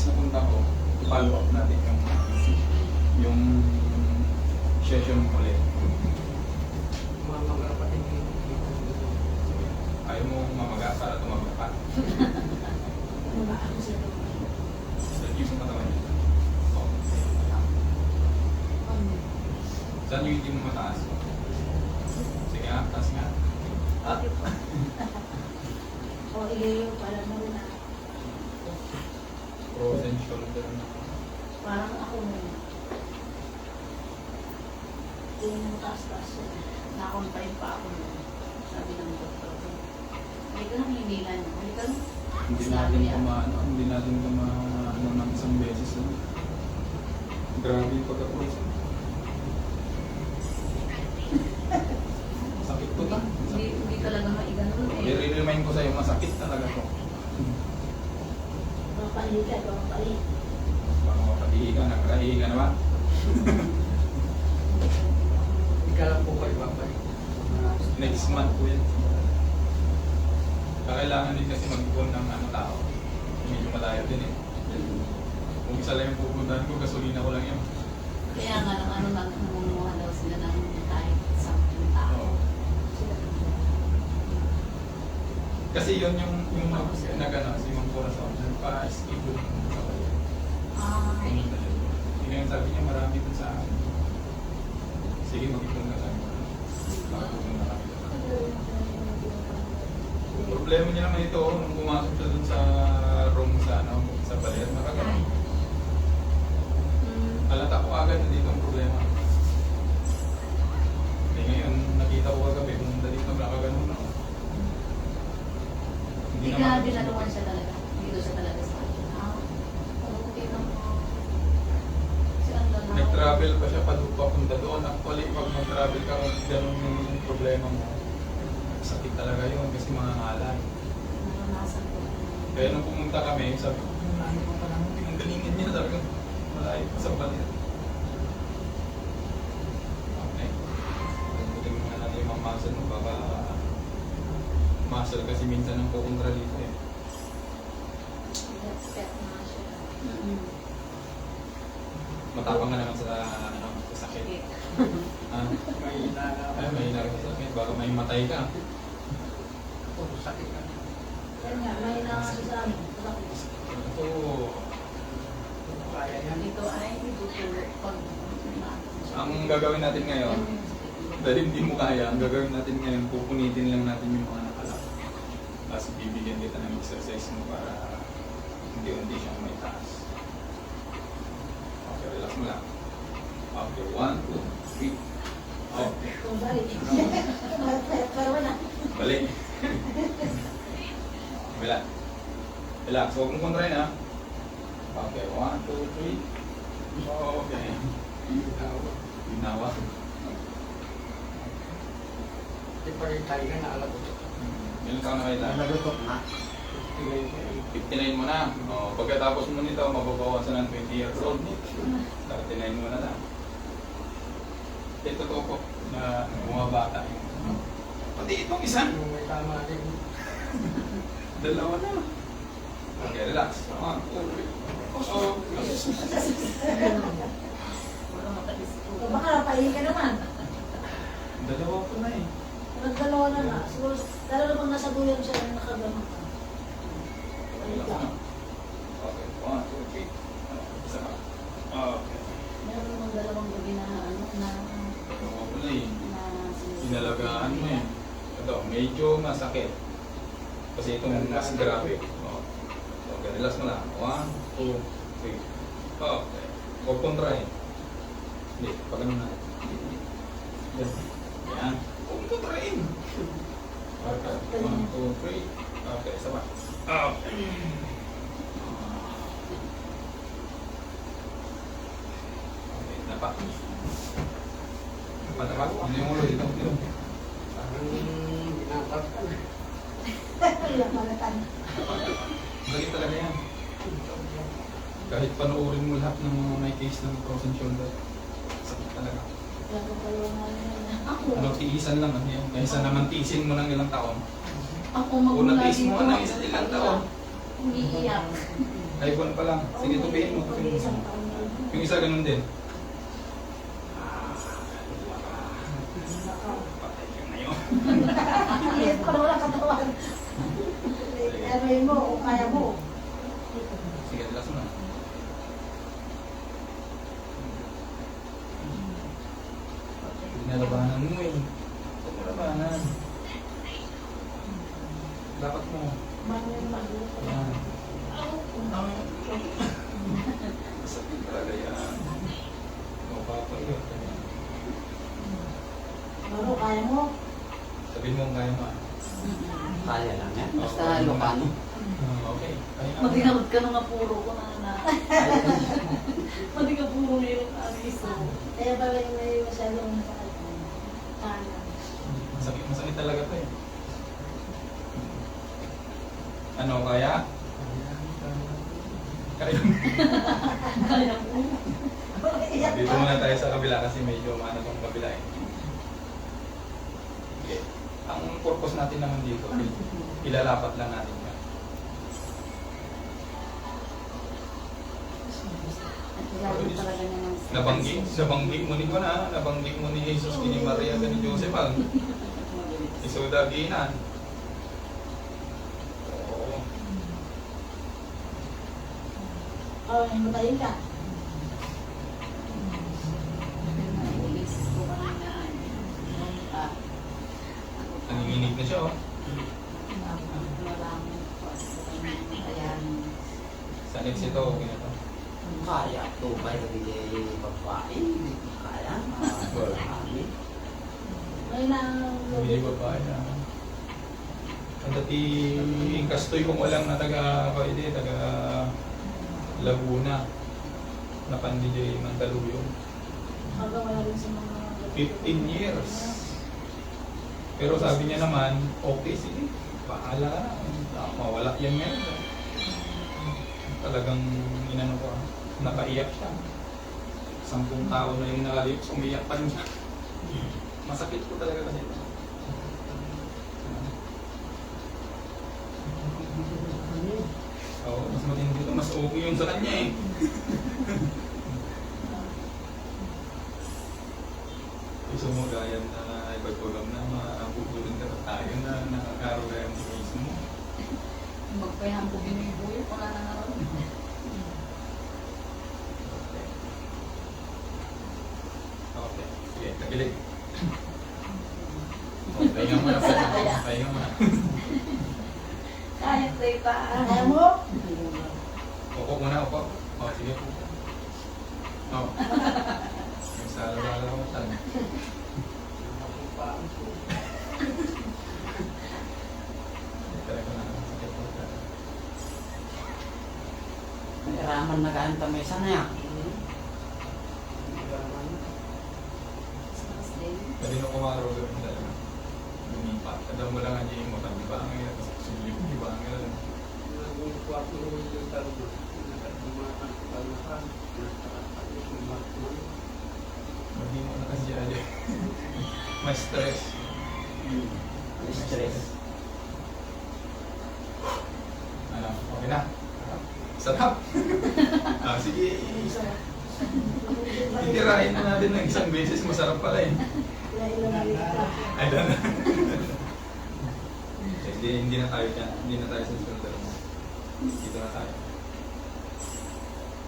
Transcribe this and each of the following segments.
next na punta ko, i-follow up natin yung session ulit. Ayaw mo mamaga para tumaga pa. Saan yung katawan niya? Saan yung hindi mo mataas? Sige nga, taas nga. O, ilayo pala mo na. Frozen shoulder na. Parang ako muna. Yung taas-taas yun. Na-confine pa ako muna. Sabi ng doktor ko. Halika lang, hinilan. Halika lang. Hindi natin ng isang beses. Grabe yung pagka-frozen. Sakit ko ta. Hindi talaga maiganon eh. I-remind ko sa'yo, masakit talaga to. Mapalikan, mapalikan. Baka mapatihi ka, nagkarahihi ka na ba? Hindi ka lang po kayo babalik. Next month po yan. Kailangan din kasi mag-ipon ng tao. Medyo malayo din eh. Kung isa lang yung pupuntahan ko, gasolina ko lang yun. Kaya nga lang namumuha daw sila ng kahit 10 tao. Oo. Kasi yun yung nag-ano, si Mang Corazon, nagpa-skip doon. Yun yung sabi niya, marami dun sa akin. Sige, mag-ipon ka tayo. Makatulong na kami. Problema niya naman ito, nung pumasok siya dun sa room sa baler, nakagano. Alata ko agad na dito ang problema. Eh ngayon, nakita ko kagabi, pumunta dito, nakagano na. Hindi ka dinaluan siya talaga. Dito siya talaga sa akin. Okay lang po. Nag-travel pa siya papunta doon. Actually, pag mag-travel ka, ganun yung problema mo. Sakit talaga yun kasi mga ngalay. Naranasan ko. Kaya nung pumunta kami, sabi ko, malayo pa pa naman. Ang galingan niya talaga. Malayo pa sa balit. Okay. Pagbutin mo nga natin yung mga muscle mo. Baka muscle kasi minsan ang pupuntra dito eh. Step na siya. Matapang ka naman sa sakit. Okay. Ay, may hinarap sa sakit. Baka may matay ka. Sakit ka. Yan nga, may sa amin. Ito, Kaya yan. Dito ay tutulog pag ang gagawin natin ngayon, dahil hindi mo kaya, ang gagawin natin ngayon, pupunitin lang natin yung mga nakalak. Tapos bibigyan kita ng exercise mo para hindi siyang may taas. Okay, relax mo lang. Okay, 1, 2, 3. Okay. kung balik. Pero wala. Balik. Relax. Relax. Huwag mong kontrahin ha. Okay, 1, 2, 3. Okay. Ginawa. Di pa rin tayo na alam ko. Ilan taon na kayo tayo? Nagutok na. 59 mo na. O, pagkatapos mo nito, mababawasan ng 20 years old. 39 mo na lang. Ito to po na bumabata yung... Pati itong isa. Yung may tama din. Dalawa na. Okay, relax. 1, 2, 3. Oh, Wala matalis ko. Baka napahingi ka naman. dalawa po na eh. Nagdalawa na nga. Siguro, lalo namang nasa duyan siya na nakagamot ka. Relax na. Okay, 1, 2, 3. Isa pa. Okay. Meron namang dalawang gabi na Dalawa po na eh. sinusunod. Inalagaan mo eh. Ito, medyo masakit. Kasi itong mas grabe. Oh. Okay, relax mo lang. 1, 2, 3. Okay. Huwag kontrahin. Hindi, pag ano na. Yan. Huwag kontrahin. Okay, 1, 2, 3. Okay, isa pa. Okay. Okay, dapat. Dapat. Ano yung ulo dito? Dito. Parang ginatap ka na. Wala malatan. Bakit talaga yan? Kahit panoorin mo lahat ng mga may case ng frozen shoulder, sakit talaga. Wala kang dalawa nga yan. Ako. Ano, tiisan lang. Ano yun? Kaysa naman tiisin mo ng ilang taon. Ako Kung magmula natiis mo dito. ng ilang taon, Umiiyak. iPhone pa lang. Sige, tubihin mo. Tubihin Isang mo. taon yun. Yung isa ganun din. Nakaw. Patay ka ngayon. Liit pa naman ang katawan. Ano yun mo, kung kaya mo. Sige, relax mo na. Pinalabanan mo eh. Huwag mo labanan. Dapat mo. Mano yung magulo. Yan. Sakit talaga yan. Mapapayot. Mano, kaya mo. Sabihin mo kung kaya mo. Kaya lang yan. Basta Oo. Ilocano. Okay. Kaya nga. Matinamot ka nung nga puro ko na. Mati ka puro ngayon iso. Kaya pala yung may masyadong masakit. Kanan. Masakit talaga to eh. Ano, kaya? Kaya. Kaya mo. Dito muna tayo sa kabila kasi medyo maano tong kabila eh. Okay. Ang purpose natin naman dito, ilalapat lang natin yan. Lalo talaga niya ng Nabanggit mo ni ko na, nabanggit mo ni Jesus, ni Maria, ni Joseph, ang isudaginan. Oo. Oh, himatayin ka. Nanginginig na siya oh. Sanit ito, okay na to. Kaya. Tupay na bigay babae. Hindi ko kaya. Marami. May na... Hindi ba ba na? Ang dati yung kastoy kung walang na taga Laguna na pandijay ng Daluyong. Hanggang wala rin sa mga... 15 years. Pero sabi niya naman, okay, sige, bahala na. Mawala yan ngayon. Talagang inano ko, napaiyak siya. 10 tao na yung nakalips, umiyak pa rin siya. Masakit ko talaga kasi. Oo, mas matindi ito, mas okay yung sa kanya eh. Gusto mo gaya na ipagkulang na mabubulong ka tayo na nakakaro na yung mismo. Magpahang ko binibuyo, wala na nga rin. Okay, sige, kagilig. Okay, pahinga mo na po. Pahinga mo na. Kaya tayo pa. Kaya mo? Upo muna, upo. O, sige po. O. Yung salo-lalo ko talaga. Talaga na, sakit po talaga. Raman na kaanta may sana yan. Pwede na kumaro gawin talaga. Lumipat. Kadang mo lang ang mo, di ba ang hirap? Silip, di ba ang hirap? Hindi mo na kasi ano. May stress. Stress. Ano, okay na? Sarap. Sige. Titirahin na natin ng isang beses. Masarap pala eh. Kaya ilan ka. Ay, done. Hindi na tayo dyan. Hindi na tayo sa susunod mo. Dito na tayo.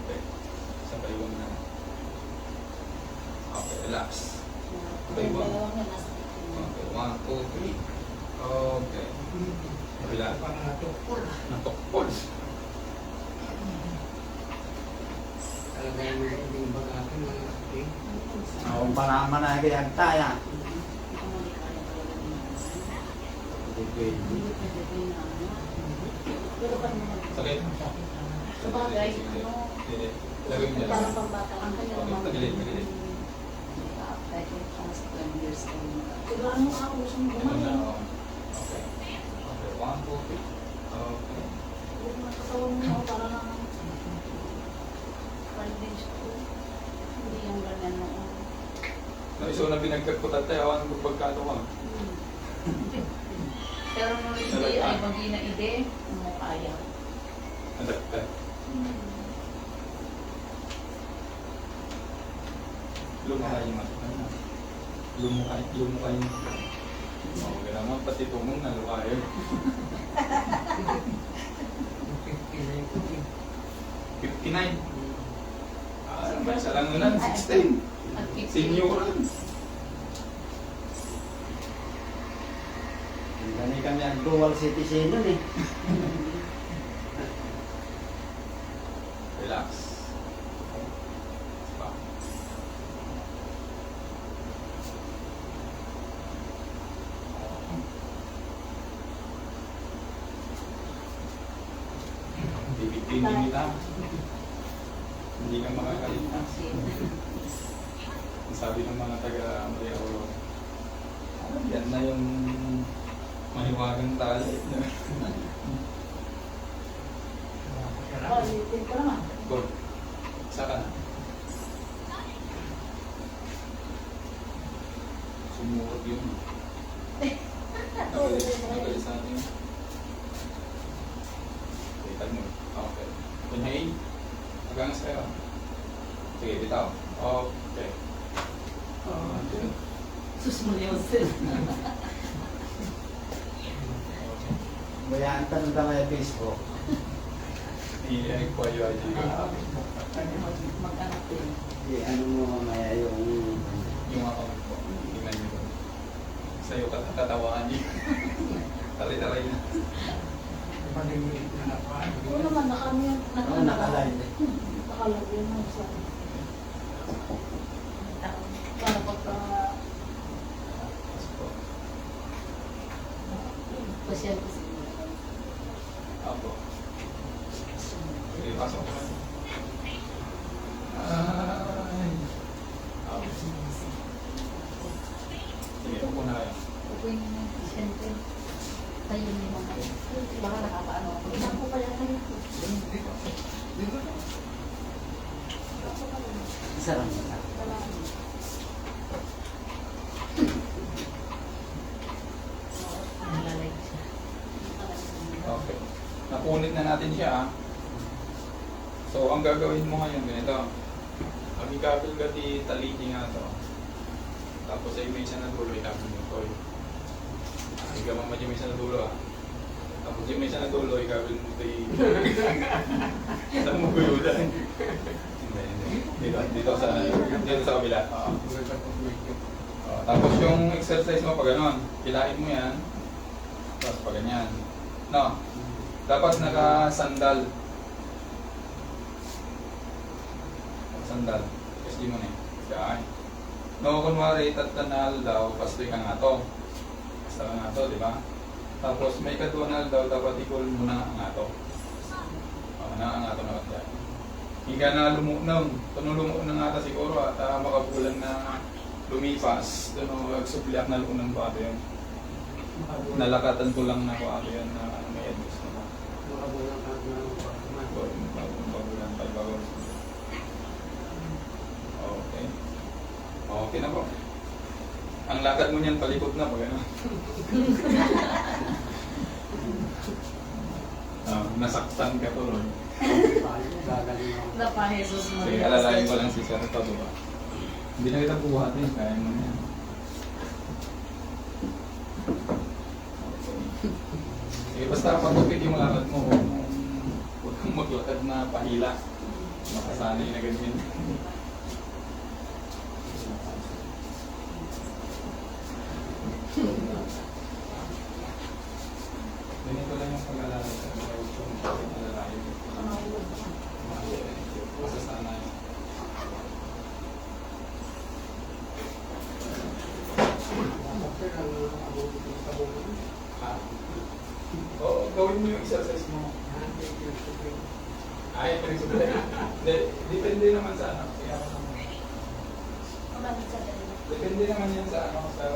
Okay. Sa paliwang na. Okay, relax. Okay, Yung one. dalawang yan, nasa Okay, 1, 2, 3. Okay. Kabila. Natukpol. Talaga yung mga ibig natin mga kapatid. Ako pa naman na kayag tayo. Hindi pwede. Pero pa naman. Sakit. Sabagay, Sige. ano? Sige. Lagay mo dyan. Parang pambata. Ang kanya Okay, naman. tagilid, tagilid. Kahit yung pang 20 years old. Siguro ano ako, gusto mo Ito na, gumaling. oh. Okay. Okay, 1, 2, 3. Okay. Huwag mo katawan mo ako para lang. Bandage ko. Hindi yung ganyan noon. Naiso na binagkagputat tayo, awan ko pagkano ka. Pero nung hindi ay pag ide, mo kaya. Ang dagdag. Lumukay yung mata. Lumukay. Oo, gano'n. Pati tumong nalukayo. 59. May isa lang nun, 16. At 50. Senioran. Hindi kami ang dual citizen nun eh. Relax. Pa. Bibigtin kita. Hindi ka makakaligtas. Ang sabi ng mga taga Maria Oro, yan na yung mahiwagang tali. Oh, itin ko naman. Good. Isa ka na. Sumuot yun. Nagalis natin. Kita mo. Okay. Inhale. Hanggang sa'yo. Sige, bitaw. Okay. Yun. Susmulyosin. Bayaan tanong ka may Facebook. Iinig po yung IG ko. Mag-anak din. Di ano mo mamaya yung... Yung account ko. Tingnan nyo. Sa'yo katatawaan niyo. Tali-talay na. Pag-ibig na napan. Oo naman, Oo, nakalive eh. Nakalive yun ang sa... Para pagka... Pasyal kasi. Apo. Sige, pasok ko. Ay. Apo. Sige, upo na kayo. Upuin mo yung pasyente. Tayo niyo mga baka nakapaano ako. Ilan ko kaya kayo? Sarang na. Nalalay siya. Okay. Napunit na natin siya. So, ang gagawin mo ngayon, ganito. Amigabel ka di taliti nga to. Tapos ay may isa na dulo, ikabel mo to. Hindi ka mamadya may isa na dulo ah. Tapos yung may isa na dulo, ikabel mo to. Saan mo guyudan? Hindi. Dito sa kabila. Tapos yung exercise mo pag ganon, kilain mo yan. Tapos pag ganyan. No. Dapat naka-sandal. Sandal. Kasi di mo na eh. Kaya no, kunwari tatanal daw, pastoy ka nga to. Basta ka nga to, di ba? Tapos may katunal daw, dapat ikul mo na nga to. Na nga to na kaya. Higa na lumunong. Tunulungo na nga ta siguro at makabulan na lumipas. Doon magsubliak na lunang pa yun. Nalakatan ko lang na ko yan na may advice na. Bagulan tayo bago. Okay. Okay na po. Ang lakad mo niyan palikot na pag ano. Nasaktan ka tuloy. Napa Jesus mo. Sige, alalayan ko lang si Sir ito, diba? Hindi na kita buhatin, kaya mo na yan. Sige, basta pagtupid yung lakad mo, huwag kang maglakad na pahila. Makasanay na ganyan. Ganito lang yung pag-alala sa pag-alalayan. Masasanay. Oo, gawin mo yung exercise mo. Ay, pinagsublay. Depende naman sa ano. Kaya ako naman. Depende naman yan sa ano, sa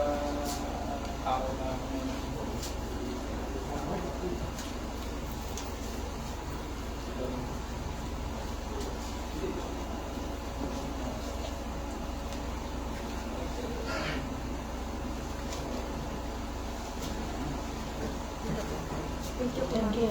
tao na Thank you.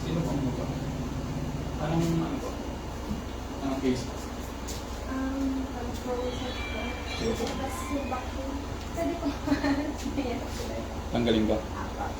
Sino pang mo ba? Anong ano ba? Anong case? Sino po? Kasi bakit? Sabi ko, Tanggalin ba?